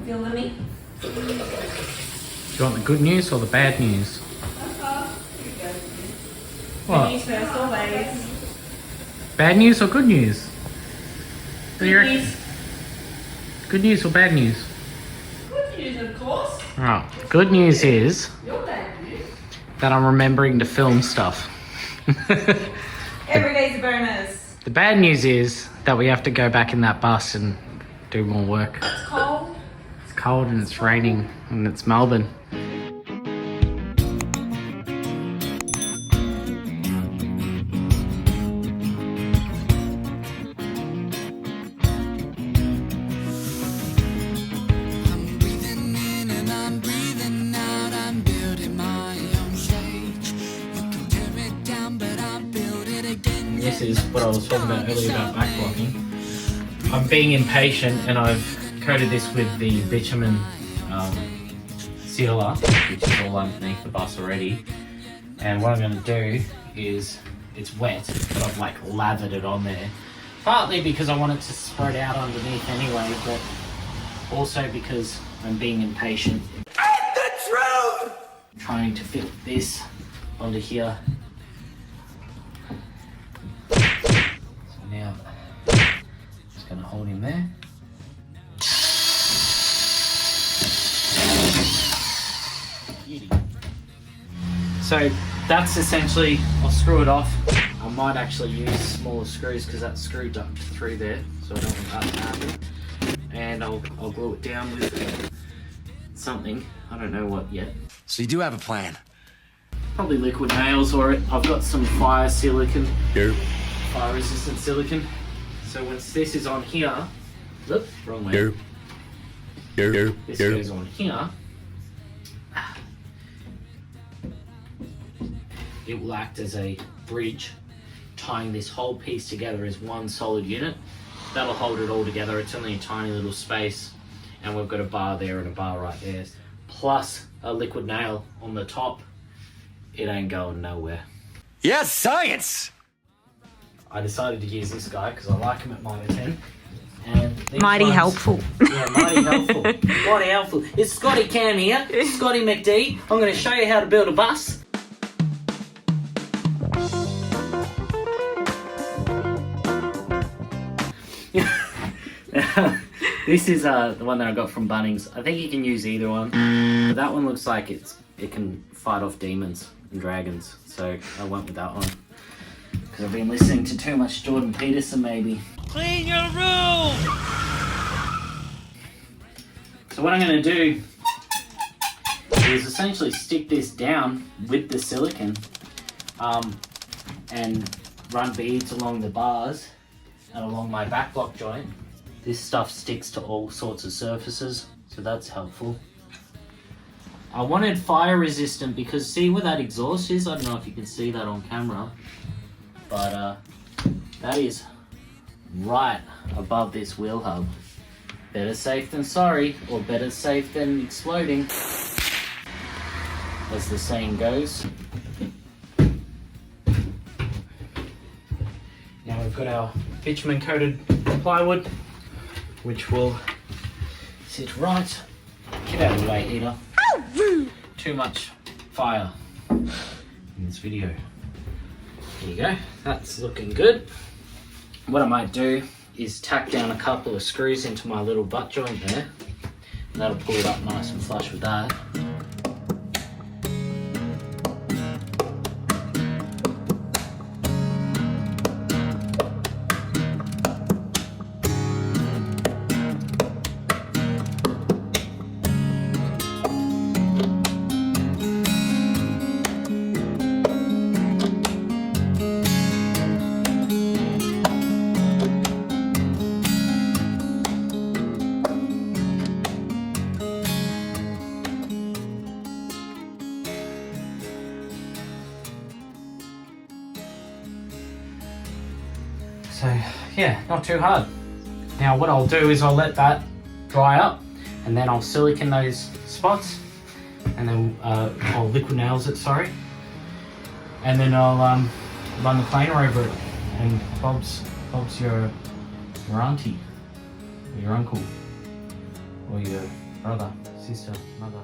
Feel me? Do you want the good news or the bad news? What? Good news first, always. Bad news or good news? What do you Good reckon? news. Good news or bad news? Good news, of course. Alright, good news is Your bad news. that I'm remembering to film stuff. Every day's a bonus. The bad news is that we have to go back in that bus and do more work. It's cold. It's cold and it's raining and it's Melbourne. This is what I was talking about earlier about backblocking. I'm being impatient and I've coated this with the bitumen sealer, which is all underneath the bus already. And what I'm going to do is, it's wet, but I've like lathered it on there. Partly because I want it to spread out underneath anyway, but also because I'm being impatient. And the truth! Trying to fit this onto here. Now, just going to hold him there. So that's essentially, I'll screw it off. I might actually use smaller screws because that screw ducked through there, so I don't want that to happen. And I'll glue it down with something, I don't know what yet. So you do have a plan? Probably liquid nails, or I've got some fire silicone. Yep. Fire resistant silicone. So once this is on here, look, wrong way. This goes on here. It will act as a bridge, tying this whole piece together as one solid unit. That'll hold it all together. It's only a tiny little space, and we've got a bar there and a bar right there, plus a liquid nail on the top. It ain't going nowhere. Yes, science! I decided to use this guy because I like him at -10. And these Mighty ones- helpful. Yeah, mighty helpful. Mighty helpful. It's Scotty Cam here, Scotty McD. I'm going to show you how to build a bus. This is the one that I got from Bunnings. I think you can use either one, but that one looks like it can fight off demons and dragons, so I went with that one. Because I've been listening to too much Jordan Peterson, maybe. Clean your room! So what I'm going to do is essentially stick this down with the silicone and run beads along the bars and along my back block joint. This stuff sticks to all sorts of surfaces, so that's helpful. I wanted fire resistant because see where that exhaust is? I don't know if you can see that on camera, but that is right above this wheel hub. Better safe than sorry, or better safe than exploding, as the saying goes. Now we've got our bitumen coated plywood, which will sit right. Get out of the way, heater. Too much fire in this video. There you go, that's looking good. What I might do is tack down a couple of screws into my little butt joint there. And that'll pull it up nice and flush with that. So yeah, not too hard. Now what I'll do is I'll let that dry up and then I'll silicone those spots and then I'll liquid nails it, sorry. And then I'll run the planer over it, and Bob's your auntie, or your uncle, or your brother, sister, mother.